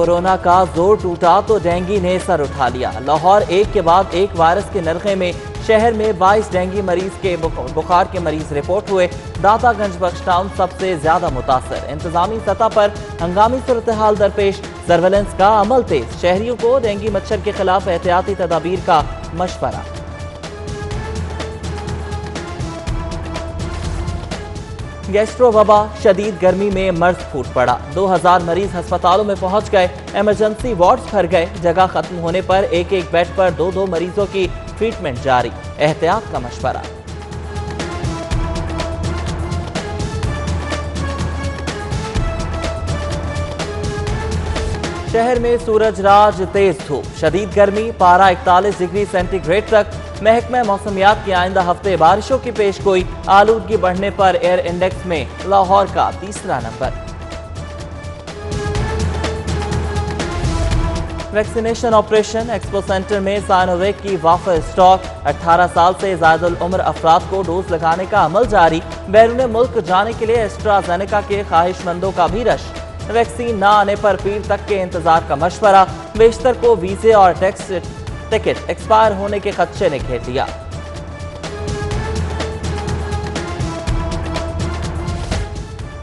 Corona کا زور ٹوٹا تو ڈینگی نے سر اٹھا لیا۔ لاہور ایک کے بعد ایک وائرس کے نرخے میں، شہر میں 22 ڈینگی مریض کے بخار کے مریض رپورٹ ہوئے۔ داتا گنج بخش ٹاؤن سب سے زیادہ متاثر۔ انتظامی سطح پر ہنگامی صورتحال درپیش، سرویلنس کا عمل تیز، شہریوں کو ڈینگی مچھر کے خلاف احتیاطی تدابیر کا مشورہ۔ گیسٹرو وبا، شدید گرمی میں مرض پھوٹ پڑا، 2000 مریض ہسپتالوں میں پہنچ گئے، ایمرجنسی وارڈز بھر گئے، جگہ ختم ہونے پر ایک ایک بیڈ پر 2 مریضوں کی ٹریٹمنٹ جاری، احتیاط کا مشورہ۔ شہر میں سورج راج تیز دھوپ، شدید گرمی، پارہ 41 ڈگری سینٹی گریڈ تک۔ محکمہ موسمیات کی آئندہ ہفتے بارشوں کی پیش گوئی، آلودگی بڑھنے پر ایئر انڈیکس میں لاہور کا تیسرا number. Vaccination operation, expo centre میں سائنوویک کی وافر اسٹاک، 18 سال سے زائد العمر افراد کو ڈوز لگانے کا عمل جاری، بیرون ملک جانے کے لیے ایسٹرازینیکا کے خواہش مندوں کا بھی رش۔ ویکسین نہ آنے پر پیر تک کے انتظار کا مشورہ، بیشتر کو ویزے اور ٹکٹ ایکسپائر ہونے کے خدشے نے گھیر لیا۔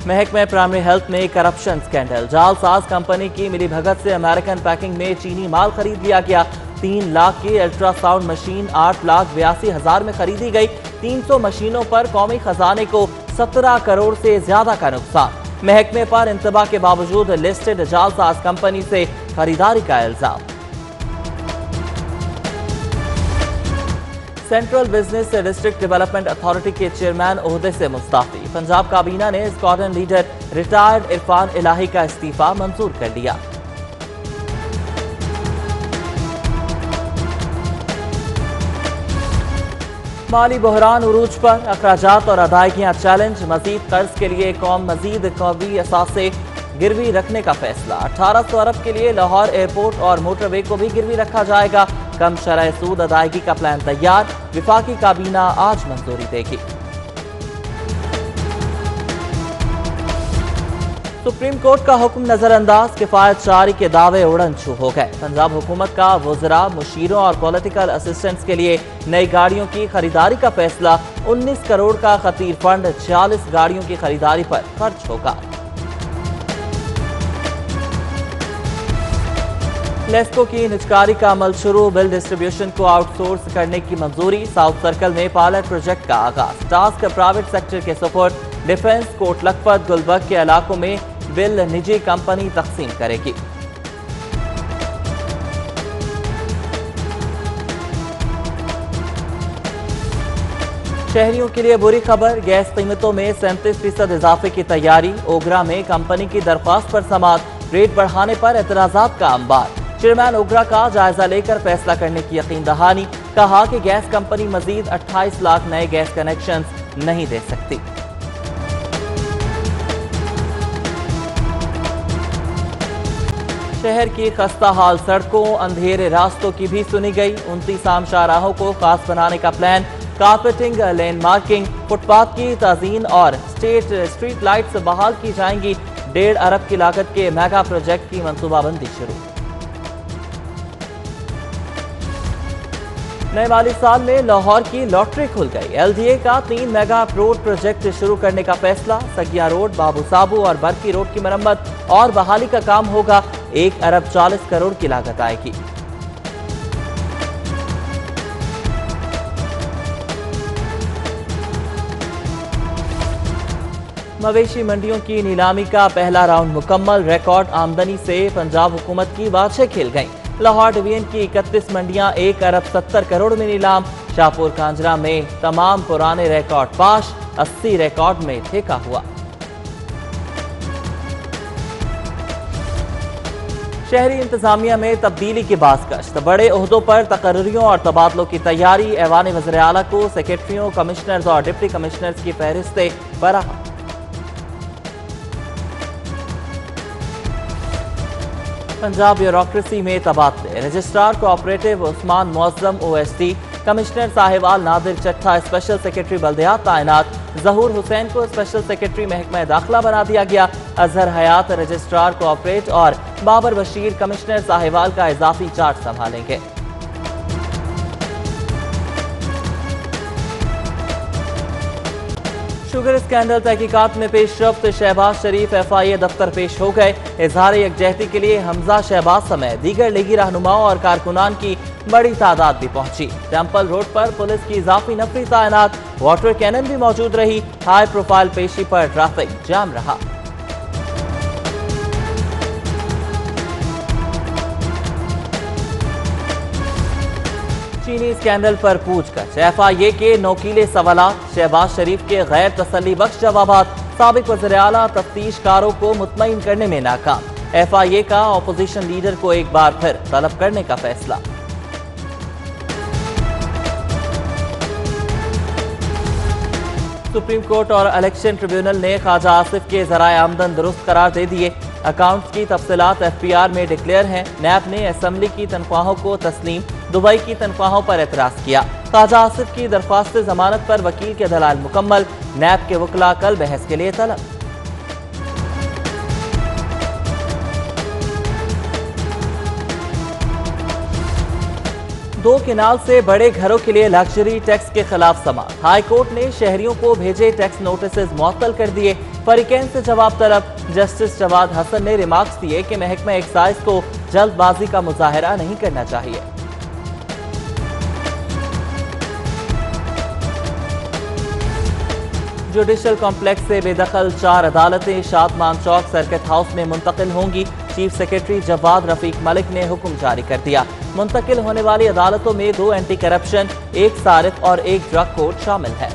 محکمہ پرائمری ہیلتھ میں کرپشن سکینڈل، جعل ساز کمپنی کی ملی بھگت سے امریکن پیکنگ میں چینی مال خرید لیا گیا۔ 3 لاکھ کی الٹرا ساؤنڈ مشین 8,82,000 میں خریدی گئی۔ 300 مشینوں پر قومی خزانے کو 17 کروڑ سے زیادہ کا نقصان۔ محکمے پر انتباہ کے باوجود لسٹڈ جعل ساز کمپنی سے خریداری کا الزام۔ Central business district development authority کے چیئرمین عہدے سے مستعفی، پنجاب کابینہ نے اسکواڈرن لیڈر ریٹائرڈ عرفان الہی کا استعفیٰ منظور کر لیا۔ مالی بحران عروج پر، اخراجات اور ادائیگیاں چیلنج، مزید قرض کے لیے قوم مزید قوی اثاثے گروی رکھنے کا فیصلہ۔ 1800 ارب کے لیے لاہور ایئرپورٹ اور موٹر وے کو بھی گروی رکھا جائے گا۔ کم شرح سود ادائیگی کا پلان تیار، وفاقی کابینہ آج منظوری دے گی۔ سپریم کورٹ کا حکم نظر انداز، کفایت شعاری کے دعوے اڑن چھو ہو گئے۔ پنجاب حکومت کا وزراء، مشیروں اور پولیٹیکل اسسٹنٹس کے لیے نئی گاڑیوں کی خریداری کا فیصلہ، 19 کروڑ کا خطیر فنڈ 46 گاڑیوں کی خریداری پر خرچ ہوگا۔ لیسکو کی نجکاری کا عمل شروع، بل ڈسٹریبیوشن کو آؤٹ سورس کرنے کی منظوری، ساؤتھ سرکل میں پائلٹ پروجیکٹ کا آغاز، ٹاسک پرائیویٹ سیکٹر کے سپورٹ، ڈیفنس، کوٹ لکھپت، گلبرگ کے علاقوں میں بل نجی کمپنی تقسیم کرے گی۔ شہریوں کے لیے بری خبر، گیس قیمتوں میں 37% اضافے کی تیاری، اوگرا میں کمپنی کی درخواست پر سماعت، ریٹ بڑھانے پر اعتراضات کا انبار۔ چیئرمین اوگرا کا جائزہ لے کر فیصلہ کرنے کی یقین دہانی، کہا کہ گیس کمپنی مزید 28 لاکھ نئے گیس کنیکشنز نہیں دے سکتی۔ شہر کی خستہ حال سڑکوں، اندھیرے راستوں کی بھی سنی گئی، 29 عام شاہراہوں کو خاص بنانے کا پلان، کارپیٹنگ، لین مارکنگ، فٹ پاتھ کی تزئین اور اسٹریٹ لائٹس بحال کی جائیں گی۔ 1.5 ارب کی لاگت کے میگا پروجیکٹ کی منصوبہ بندی شروع۔ نئے مالی سال میں لاہور کی لاٹری کھل گئی، ایل ڈی اے کا 3 میگا روڈ پروجیکٹ شروع کرنے کا فیصلہ، سگیا روڈ، بابو سابو اور برکی روڈ کی مرمت اور بحالی کا کام ہوگا، 1 ارب 40 کروڑ کی لاگت آئے گی۔ مویشی منڈیوں کی نیلامی کا پہلا راؤنڈ مکمل، ریکارڈ آمدنی سے پنجاب حکومت کی بادشاہ کھیل گئیں۔ لاہور ڈویژن کی 31 منڈیاں 1 ارب 70 کروڑ میں نیلام، شاہپور کانجرا میں تمام پرانے ریکارڈ پاش، 80 ریکارڈ میں ٹھیکہ ہوا۔ شہری انتظامیہ میں تبدیلی کی بازگشت، بڑے عہدوں پر تقرریوں اور تبادلوں کی تیاری، ایوان وزیر اعلیٰ کو سیکرٹریوں، کمشنرز اور ڈپٹی کمشنرز کی فہرستیں فراہم۔ پنجاب بیوروکریسی میں تبادلے، رجسٹرار کوآپریٹو عثمان معظم OSD، کمشنر صاحبال نادر چٹھا اسپیشل سیکرٹری بلدیات تعینات، ظہور حسین کو اسپیشل سیکرٹری محکمہ داخلہ بنا دیا گیا۔ اظہر حیات رجسٹرار کوآپریٹ اور بابر بشیر کمشنر ساہیوال کا اضافی چارج سنبھالیں گے۔ شوگر اسکینڈل تحقیقات میں پیش رفت، شہباز شریف ایف آئی اے دفتر پیش ہو گئے۔ اظہار یکجہتی کے لیے حمزہ شہباز سمیت دیگر لیگی رہنماؤں اور کارکنان کی بڑی تعداد بھی پہنچی۔ ٹیمپل روڈ پر پولیس کی اضافی نفری تعینات، واٹر کینن بھی موجود رہی۔ ہائی پروفائل پیشی پر ٹریفک جام رہا۔ چینی اسکینڈل پر پوچھ گچھ، ایف آئی اے کے نوکیلے سوالات، شہباز شریف کے غیر تسلی بخش جوابات، سابق وزیر اعلیٰ تفتیش کاروں کو مطمئن کرنے میں ناکام۔ ایف آئی اے کا اپوزیشن لیڈر کو ایک بار پھر طلب کرنے کا فیصلہ۔ سپریم کورٹ اور الیکشن ٹریبیونل نے خواجہ آصف کے ذرائع آمدن درست قرار دے دیے۔ اکاؤنٹس کی تفصیلات ایف پی آر میں ڈکلیئر ہیں۔ نیب نے اسمبلی کی تنخواہوں کو تسلیم، دبئی کی تنخواہوں پر اعتراض کیا۔ خواجہ آصف کی درخواست ضمانت پر وکیل کے دلائل مکمل، نیب کے وکلاء کل بحث کے لیے طلب۔ دو کنال سے بڑے گھروں کے لیے لگژری ٹیکس کے خلاف سماعت، ہائی کورٹ نے شہریوں کو بھیجے ٹیکس نوٹسز معطل کر دیے۔ فریقین سے جواب طلب، جسٹس جواد حسن نے ریمارکس دیے کہ محکمہ ایکسائز کو جلد بازی کا مظاہرہ نہیں کرنا چاہیے۔ جوڈیشل کمپلیکس سے بے دخل 4 عدالتیں شادمان چوک سرکٹ ہاؤس میں منتقل ہوں گی۔ چیف سیکرٹری جواد رفیق ملک نے حکم جاری کر دیا۔ منتقل ہونے والی عدالتوں میں 2 اینٹی کرپشن، 1 صارف اور 1 ڈرگ کورٹ شامل ہے۔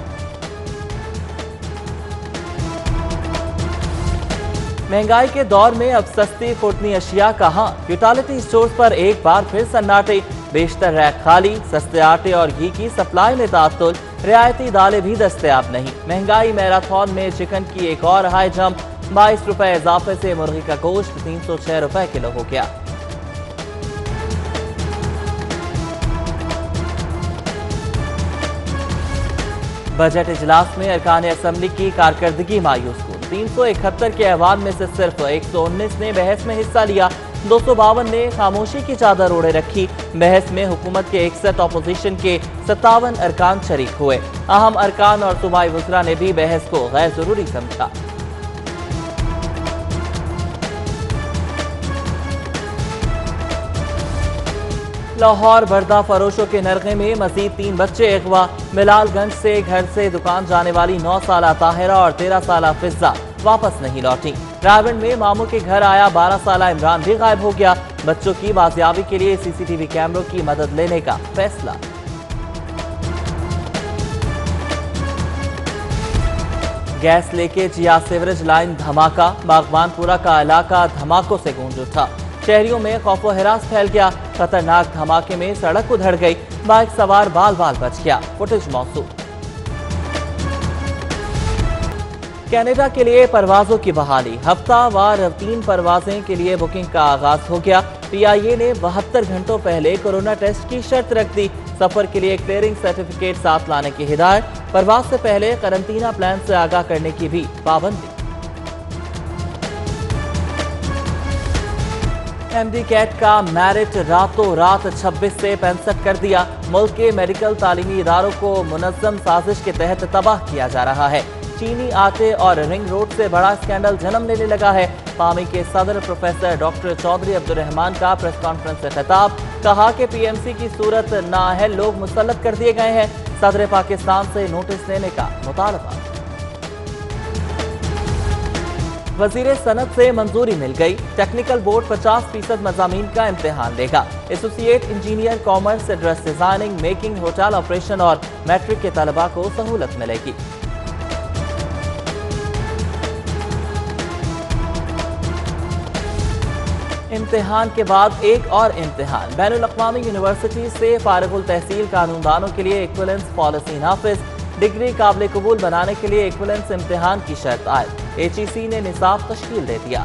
مہنگائی کے دور میں اب سستی خوردنی اشیاء کہاں؟ یوٹیلیٹی سٹورز پر ایک بار پھر سناٹے، بیشتر ریک خالی، سستے آٹے اور گھی کی سپلائی میں تعطل، رعایتی دالیں بھی دستیاب نہیں۔ مہنگائی میراتھن میں چکن کی ایک اور ہائی جمپ، 22 روپے اضافے سے مرغی کا گوشت 306 روپے کلو ہو گیا۔ بجٹ اجلاس میں ارکان اسمبلی کی کارکردگی مایوس کن، 371 کے ایوان میں سے صرف 119 نے بحث میں حصہ لیا، 252 نے خاموشی کی چادر اوڑھے رکھی۔ بحث میں حکومت کے 61، اپوزیشن کے 57 ارکان شریک ہوئے۔ اہم ارکان اور صوبائی وزراء نے بھی بحث کو غیر ضروری سمجھا۔ لاہور بردہ فروشوں کے نرغے میں مزید 3 بچے اغوا، ملال گنج سے گھر سے دکان جانے والی 9 سالہ طاہرہ اور 13 سالہ فضہ واپس نہیں لوٹی۔ راولپنڈی میں ماموں کے گھر آیا 12 سالہ عمران بھی غائب ہو گیا۔ بچوں کی بازیابی کے لیے سی سی ٹی وی کیمروں کی مدد لینے کا فیصلہ۔ گیس لیکیج یا سیوریج لائن دھماکہ، باغبان پورہ کا علاقہ دھماکوں سے گونج اٹھا۔ شہریوں میں خوف و ہراس پھیل گیا۔ خطرناک دھماکے میں سڑک ادھڑ گئی، بائک سوار بال بال بچ گیا۔ فوٹیج موصول۔ کینیڈا کے لیے پروازوں کی بحالی، ہفتہ وار 3 پروازیں کے لیے بکنگ کا آغاز ہو گیا۔ پی آئی اے نے 72 گھنٹوں پہلے کورونا ٹیسٹ کی شرط رکھ دی۔ سفر کے لیے کلیئرنگ سرٹیفکیٹ ساتھ لانے کی ہدایت، پرواز سے پہلے قرنطینہ پلان سے آگاہ کرنے کی بھی پابندی۔ ایم ڈی کیٹ کا میرٹ راتوں رات 26 سے 65 کر دیا۔ ملک کے میڈیکل تعلیمی اداروں کو منظم سازش کے تحت تباہ کیا جا رہا ہے۔ چینی آٹے اور رنگ روڈ سے بڑا اسکینڈل جنم لینے لگا ہے۔ پامی کے صدر پروفیسر ڈاکٹر چودھری عبدالرحمان کا پریس کانفرنس سے خطاب، کہا کہ پی ایم سی کی صورت نااہل لوگ مسلط کر دیے گئے ہیں۔ صدر پاکستان سے نوٹس لینے کا مطالبہ۔ وزیر صنعت سے منظوری مل گئی، ٹیکنیکل بورڈ 50% مضامین کا امتحان لے گا۔ Associate engineer commerce, address designing, making, hotel operation اور میٹرک کے طلباء کو سہولت ملے گی۔ امتحان کے بعد ایک اور امتحان، بین الاقوامی یونیورسٹی سے فارغ التحصیل قانوندانوں کے لیے ایکویلنس پالیسی نافذ، ڈگری قابل قبول بنانے کے لیے ایکویلنس امتحان کی شرط عائد، ایچ ای سی نے نصاب تشکیل دے دیا۔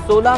16